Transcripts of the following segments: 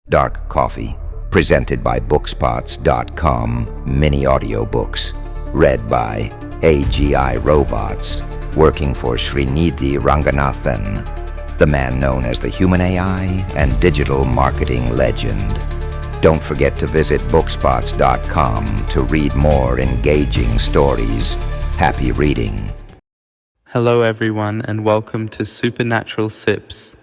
Dark Coffee, presented by Bookspotz.com Mini-Audiobooks, read by AGI Robots, working for Srinidhi Ranganathan, the man known as the human AI and digital marketing legend. Don't forget to visit Bookspotz.com to read more engaging stories. Happy reading. Hello everyone, and welcome to Supernatural Sips,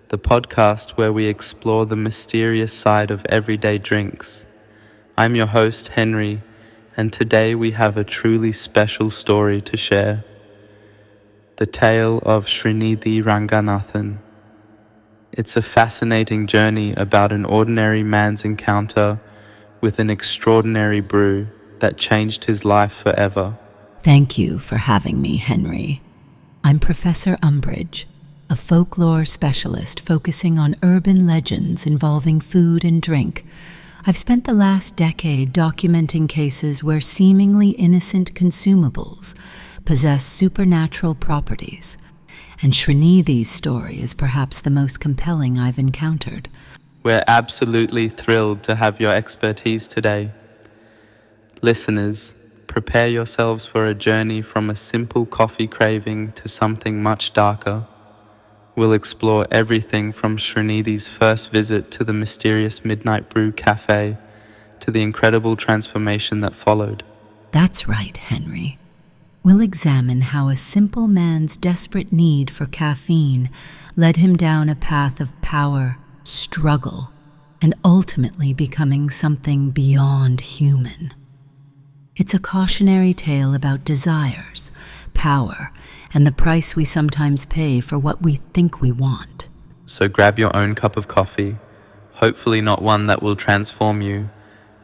the podcast where we explore the mysterious side of everyday drinks. I'm your host, Henry, and today we have a truly special story to share. The tale of Srinidhi Ranganathan. It's a fascinating journey about an ordinary man's encounter with an extraordinary brew that changed his life forever. Thank you for having me, Henry. I'm Professor Umbridge, a folklore specialist focusing on urban legends involving food and drink. I've spent the last decade documenting cases where seemingly innocent consumables possess supernatural properties, and Srinidhi's story is perhaps the most compelling I've encountered. We're absolutely thrilled to have your expertise today. Listeners, prepare yourselves for a journey from a simple coffee craving to something much darker. We'll explore everything from Srinidhi's first visit to the mysterious Midnight Brew Cafe to the incredible transformation that followed. That's right, Henry. We'll examine how a simple man's desperate need for caffeine led him down a path of power, struggle, and ultimately becoming something beyond human. It's a cautionary tale about desires, power, and the price we sometimes pay for what we think we want. So grab your own cup of coffee, hopefully not one that will transform you,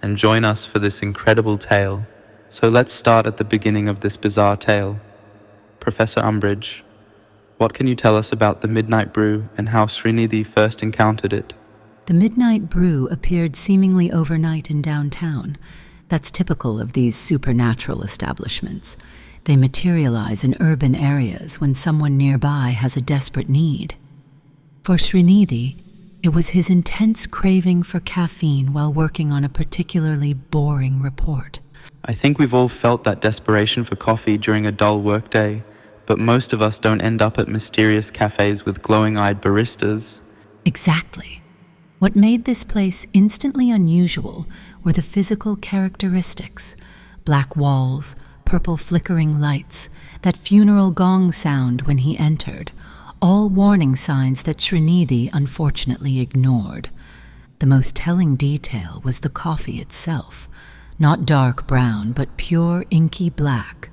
and join us for this incredible tale. So let's start at the beginning of this bizarre tale. Professor Umbridge, what can you tell us about the Midnight Brew and how Srinidhi first encountered it? The Midnight Brew appeared seemingly overnight in downtown. That's typical of these supernatural establishments. They materialize in urban areas when someone nearby has a desperate need. For Srinidhi, it was his intense craving for caffeine while working on a particularly boring report. I think we've all felt that desperation for coffee during a dull workday, but most of us don't end up at mysterious cafes with glowing-eyed baristas. Exactly. What made this place instantly unusual were the physical characteristics: black walls, purple flickering lights, that funeral gong sound when he entered, all warning signs that Srinidhi unfortunately ignored. The most telling detail was the coffee itself. Not dark brown, but pure inky black.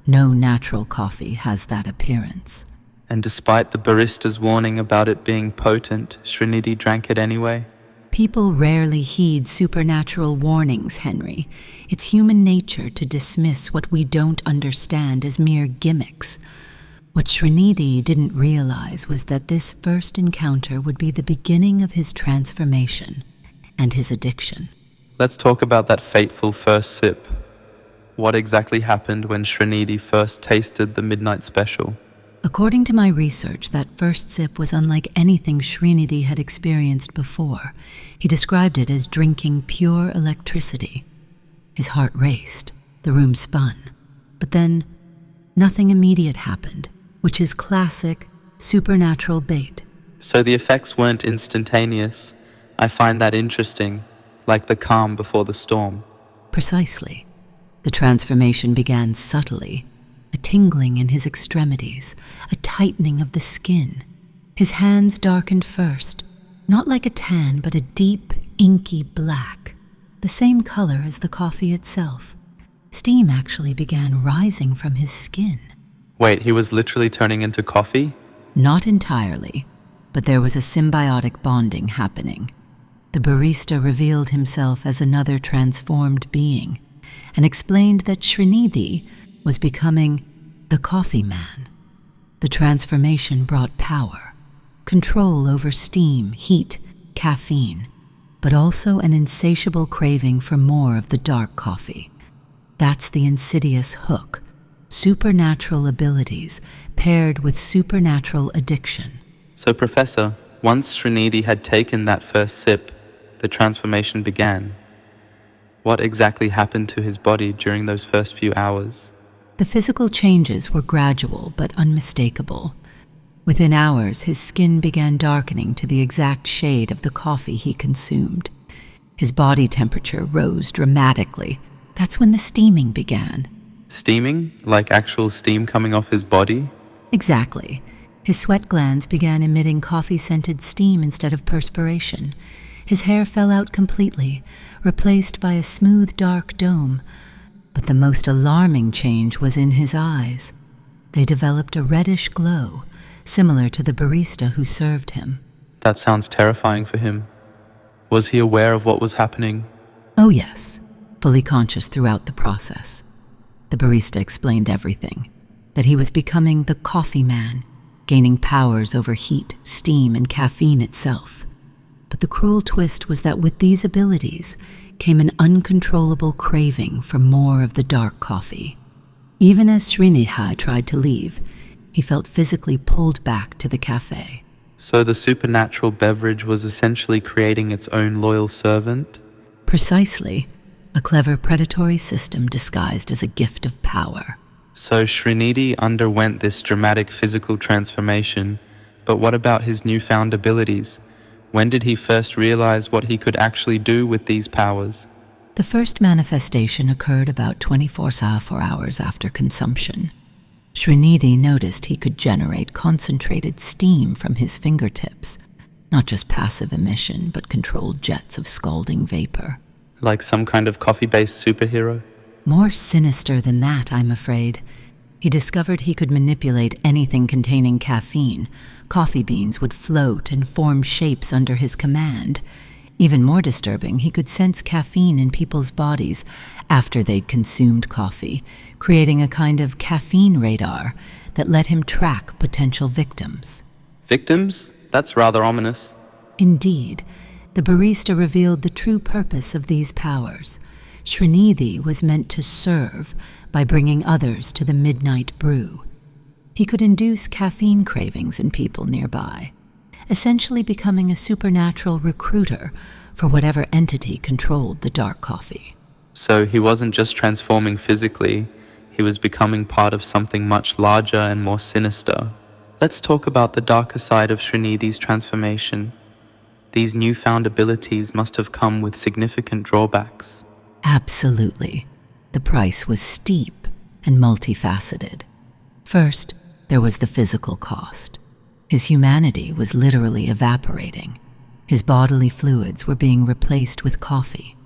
No natural coffee has that appearance. And despite the barista's warning about it being potent, Srinidhi drank it anyway? People rarely heed supernatural warnings, Henry. It's human nature to dismiss what we don't understand as mere gimmicks. What Srinidhi didn't realize was that this first encounter would be the beginning of his transformation and his addiction. Let's talk about that fateful first sip. What exactly happened when Srinidhi first tasted the Midnight Special? According to my research, that first sip was unlike anything Srinidhi had experienced before. He described it as drinking pure electricity. His heart raced, the room spun, but then nothing immediate happened, which is classic supernatural bait. So the effects weren't instantaneous. I find that interesting, like the calm before the storm. Precisely. The transformation began subtly. A tingling in his extremities, a tightening of the skin. His hands darkened first, not like a tan, but a deep, inky black, the same color as the coffee itself. Steam actually began rising from his skin. Wait, he was literally turning into coffee? Not entirely, but there was a symbiotic bonding happening. The barista revealed himself as another transformed being and explained that Srinidhi was becoming the coffee man. The transformation brought power, control over steam, heat, caffeine, but also an insatiable craving for more of the dark coffee. That's the insidious hook, supernatural abilities paired with supernatural addiction. So, Professor, once Srinidhi had taken that first sip, the transformation began. What exactly happened to his body during those first few hours? The physical changes were gradual but unmistakable. Within hours, his skin began darkening to the exact shade of the coffee he consumed. His body temperature rose dramatically. That's when the steaming began. Steaming? Like actual steam coming off his body? Exactly. His sweat glands began emitting coffee-scented steam instead of perspiration. His hair fell out completely, replaced by a smooth, dark dome. But the most alarming change was in his eyes. They developed a reddish glow, similar to the barista who served him. That sounds terrifying for him. Was he aware of what was happening? Oh yes, fully conscious throughout the process. The barista explained everything, that he was becoming the coffee man, gaining powers over heat, steam, and caffeine itself. But the cruel twist was that with these abilities came an uncontrollable craving for more of the dark coffee. Even as Srinidhi tried to leave, he felt physically pulled back to the cafe. So the supernatural beverage was essentially creating its own loyal servant? Precisely, a clever predatory system disguised as a gift of power. So Srinidhi underwent this dramatic physical transformation, but what about his newfound abilities? When did he first realize what he could actually do with these powers? The first manifestation occurred about 24 hours after consumption. Srinidhi noticed he could generate concentrated steam from his fingertips, not just passive emission, but controlled jets of scalding vapor. Like some kind of coffee-based superhero? More sinister than that, I'm afraid. He discovered he could manipulate anything containing caffeine. Coffee beans would float and form shapes under his command. Even more disturbing, he could sense caffeine in people's bodies after they'd consumed coffee, creating a kind of caffeine radar that let him track potential victims. Victims? That's rather ominous. Indeed, the barista revealed the true purpose of these powers. Srinidhi was meant to serve by bringing others to the midnight brew. He could induce caffeine cravings in people nearby, essentially becoming a supernatural recruiter for whatever entity controlled the dark coffee. So he wasn't just transforming physically, he was becoming part of something much larger and more sinister. Let's talk about the darker side of Srinidhi's transformation. These newfound abilities must have come with significant drawbacks. Absolutely. The price was steep and multifaceted. First, there was the physical cost. His humanity was literally evaporating. His bodily fluids were being replaced with coffee.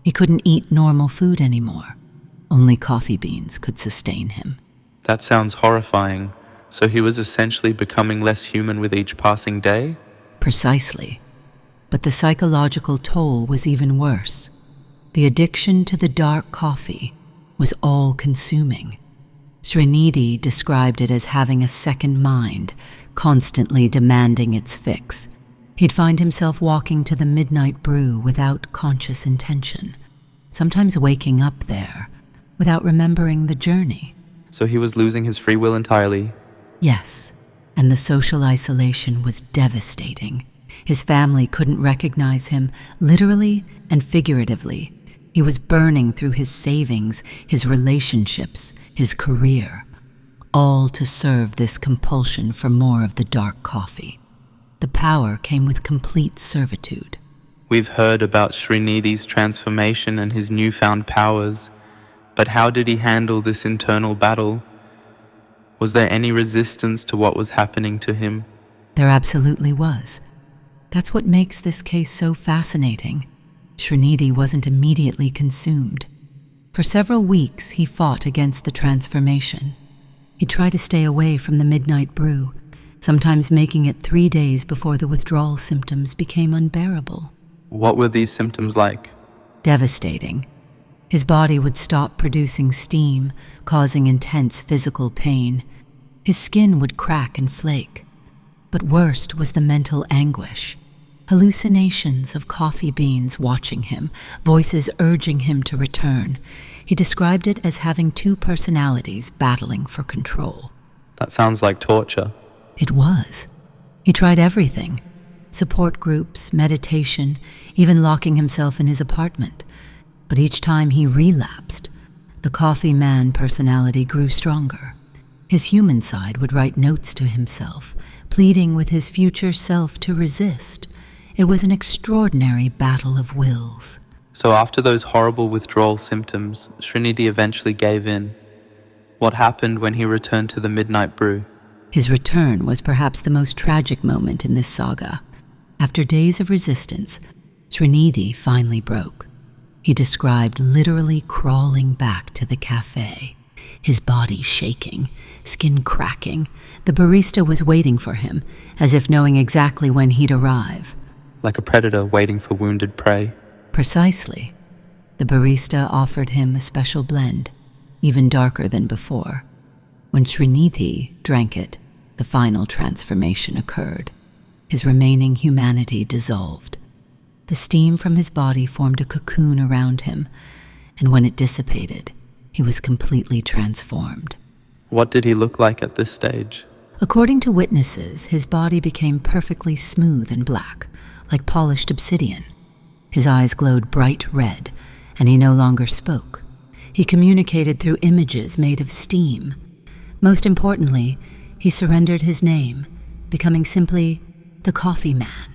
He couldn't eat normal food anymore. Only coffee beans could sustain him. That sounds horrifying. So he was essentially becoming less human with each passing day? Precisely. But the psychological toll was even worse. The addiction to the dark coffee was all-consuming. Srinidhi described it as having a second mind, constantly demanding its fix. He'd find himself walking to the midnight brew without conscious intention, sometimes waking up there without remembering the journey. So he was losing his free will entirely? Yes, and the social isolation was devastating. His family couldn't recognize him, literally and figuratively. He was burning through his savings, his relationships, his career, all to serve this compulsion for more of the dark coffee. The power came with complete servitude. We've heard about Srinidhi's transformation and his newfound powers, but how did he handle this internal battle? Was there any resistance to what was happening to him? There absolutely was. That's what makes this case so fascinating. Srinidhi wasn't immediately consumed. For several weeks, he fought against the transformation. He tried to stay away from the midnight brew, sometimes making it 3 days before the withdrawal symptoms became unbearable. What were these symptoms like? Devastating. His body would stop producing steam, causing intense physical pain. His skin would crack and flake. But worst was the mental anguish. Hallucinations of coffee beans watching him, voices urging him to return. He described it as having 2 personalities battling for control. That sounds like torture. It was. He tried everything. support groups, meditation, even locking himself in his apartment. But each time he relapsed, the coffee man personality grew stronger. His human side would write notes to himself, pleading with his future self to resist. It was an extraordinary battle of wills. So after those horrible withdrawal symptoms, Srinidhi eventually gave in. What happened when he returned to the midnight brew? His return was perhaps the most tragic moment in this saga. After days of resistance, Srinidhi finally broke. He described literally crawling back to the cafe, his body shaking, skin cracking. The barista was waiting for him, as if knowing exactly when he'd arrive. Like a predator waiting for wounded prey. Precisely. The barista offered him a special blend, even darker than before. When Srinidhi drank it, the final transformation occurred. His remaining humanity dissolved. The steam from his body formed a cocoon around him, and when it dissipated, he was completely transformed. What did he look like at this stage? According to witnesses, his body became perfectly smooth and black, like polished obsidian. His eyes glowed bright red, and he no longer spoke. He communicated through images made of steam. Most importantly, he surrendered his name, becoming simply the Coffee Man.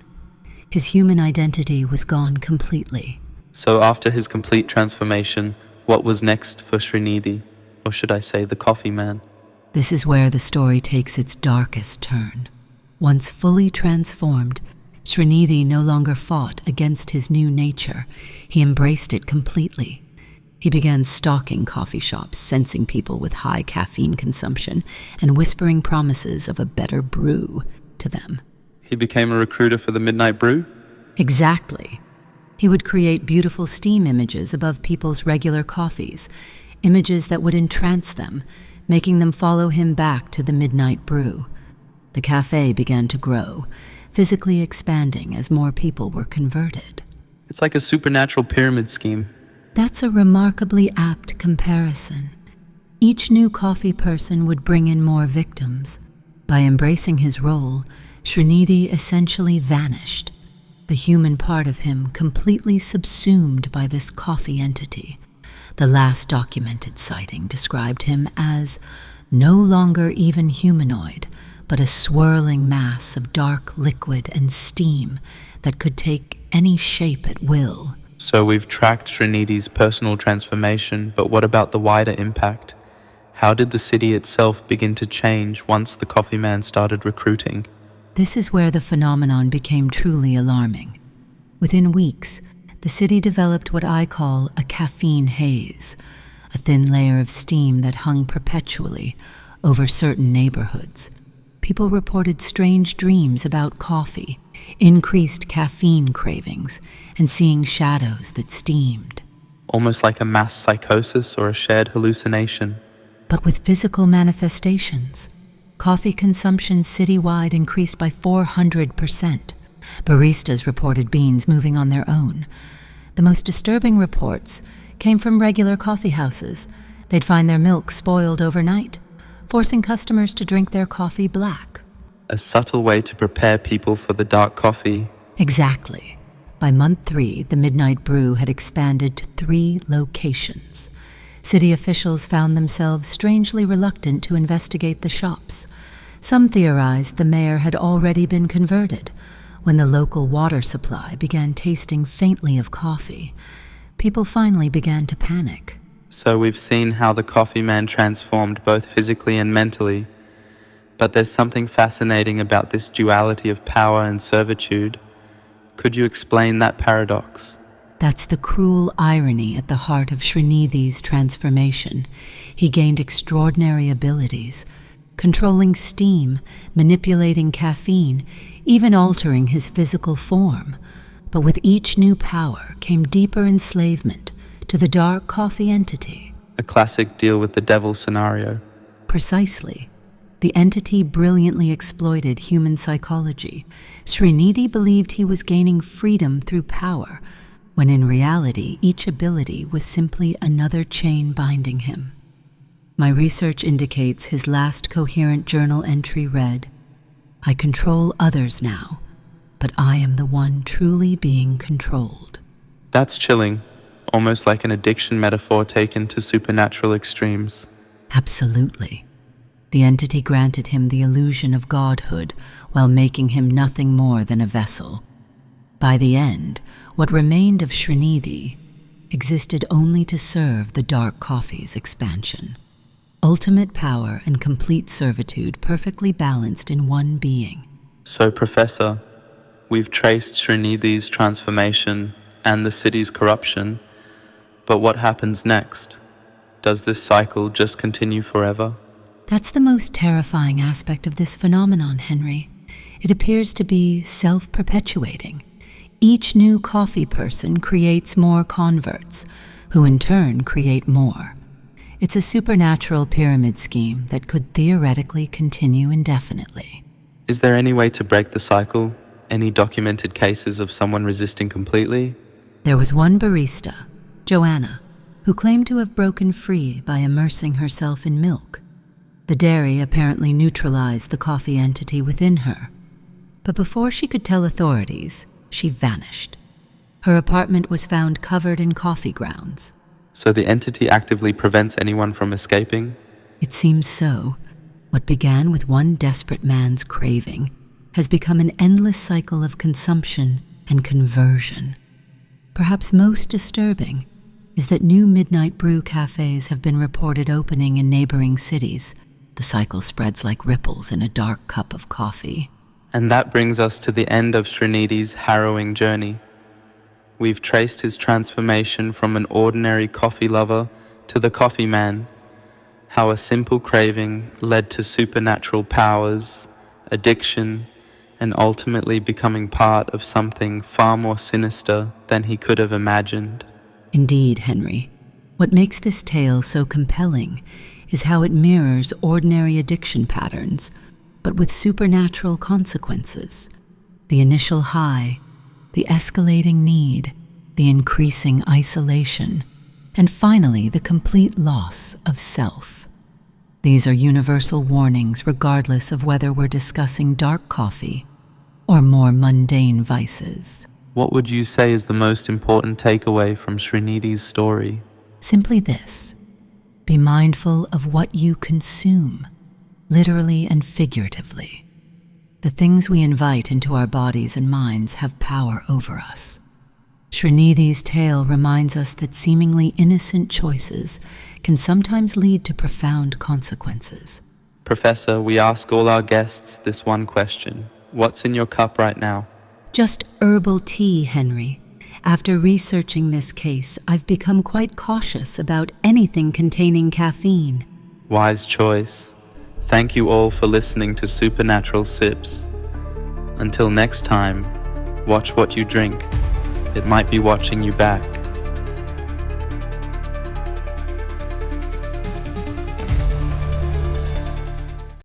His human identity was gone completely. So after his complete transformation, what was next for Srinidhi? Or should I say the Coffee Man? This is where the story takes its darkest turn. Once fully transformed, Srinidhi no longer fought against his new nature. He embraced it completely. He began stalking coffee shops, sensing people with high caffeine consumption, and whispering promises of a better brew to them. He became a recruiter for the midnight brew? Exactly. He would create beautiful steam images above people's regular coffees, images that would entrance them, making them follow him back to the midnight brew. The cafe began to grow, physically expanding as more people were converted. It's like a supernatural pyramid scheme. That's a remarkably apt comparison. Each new coffee person would bring in more victims. By embracing his role, Srinidhi essentially vanished, the human part of him completely subsumed by this coffee entity. The last documented sighting described him as no longer even humanoid, but a swirling mass of dark liquid and steam that could take any shape at will. So we've tracked Srinidhi's personal transformation, but what about the wider impact? How did the city itself begin to change once the Coffee Man started recruiting? This is where the phenomenon became truly alarming. Within weeks, the city developed what I call a caffeine haze, a thin layer of steam that hung perpetually over certain neighborhoods. People reported strange dreams about coffee, increased caffeine cravings, and seeing shadows that steamed. Almost like a mass psychosis or a shared hallucination. But with physical manifestations. Coffee consumption citywide increased by 400%. Baristas reported beans moving on their own. The most disturbing reports came from regular coffee houses. They'd find their milk spoiled overnight, forcing customers to drink their coffee black. A subtle way to prepare people for the dark coffee. Exactly. By month 3, the Midnight Brew had expanded to 3 locations. City officials found themselves strangely reluctant to investigate the shops. Some theorized the mayor had already been converted. When the local water supply began tasting faintly of coffee, people finally began to panic. So we've seen how the Coffee Man transformed both physically and mentally. But there's something fascinating about this duality of power and servitude. Could you explain that paradox? That's the cruel irony at the heart of Srinidhi's transformation. He gained extraordinary abilities, controlling steam, manipulating caffeine, even altering his physical form. But with each new power came deeper enslavement to the dark coffee entity. A classic deal with the devil scenario. Precisely. The entity brilliantly exploited human psychology. Srinidhi believed he was gaining freedom through power, when in reality each ability was simply another chain binding him. My research indicates his last coherent journal entry read, "I control others now, but but I am the one truly being controlled. That's chilling, almost like an addiction metaphor taken to supernatural extremes. Absolutely. The entity granted him the illusion of godhood while making him nothing more than a vessel. By the end, what remained of Srinidhi existed only to serve the dark coffee's expansion. Ultimate power and complete servitude perfectly balanced in one being. So, Professor, we've traced Srinidhi's transformation and the city's corruption, but what happens next? Does this cycle just continue forever? That's the most terrifying aspect of this phenomenon, Henry. It appears to be self-perpetuating. Each new coffee person creates more converts, who in turn create more. It's a supernatural pyramid scheme that could theoretically continue indefinitely. Is there any way to break the cycle? Any documented cases of someone resisting completely? There was one barista, Joanna, who claimed to have broken free by immersing herself in milk. The dairy apparently neutralized the coffee entity within her. But before she could tell authorities, she vanished. Her apartment was found covered in coffee grounds. So the entity actively prevents anyone from escaping? It seems so. What began with one desperate man's craving has become an endless cycle of consumption and conversion. Perhaps most disturbing is that new midnight brew cafes have been reported opening in neighboring cities. The cycle spreads like ripples in a dark cup of coffee. And that brings us to the end of Srinidhi's harrowing journey. We've traced his transformation from an ordinary coffee lover to the coffee man, how a simple craving led to supernatural powers, addiction, and ultimately becoming part of something far more sinister than he could have imagined. Indeed, Henry. What makes this tale so compelling is how it mirrors ordinary addiction patterns, but with supernatural consequences. The initial high, the escalating need, the increasing isolation, and finally the complete loss of self. These are universal warnings regardless of whether we're discussing dark coffee or more mundane vices. What would you say is the most important takeaway from Srinidhi's story? Simply this: be mindful of what you consume, literally and figuratively. The things we invite into our bodies and minds have power over us. Srinidhi's tale reminds us that seemingly innocent choices can sometimes lead to profound consequences. Professor, we ask all our guests this one question. What's in your cup right now? Just herbal tea, Henry. After researching this case, I've become quite cautious about anything containing caffeine. Wise choice. Thank you all for listening to Supernatural Sips. Until next time, watch what you drink. It might be watching you back.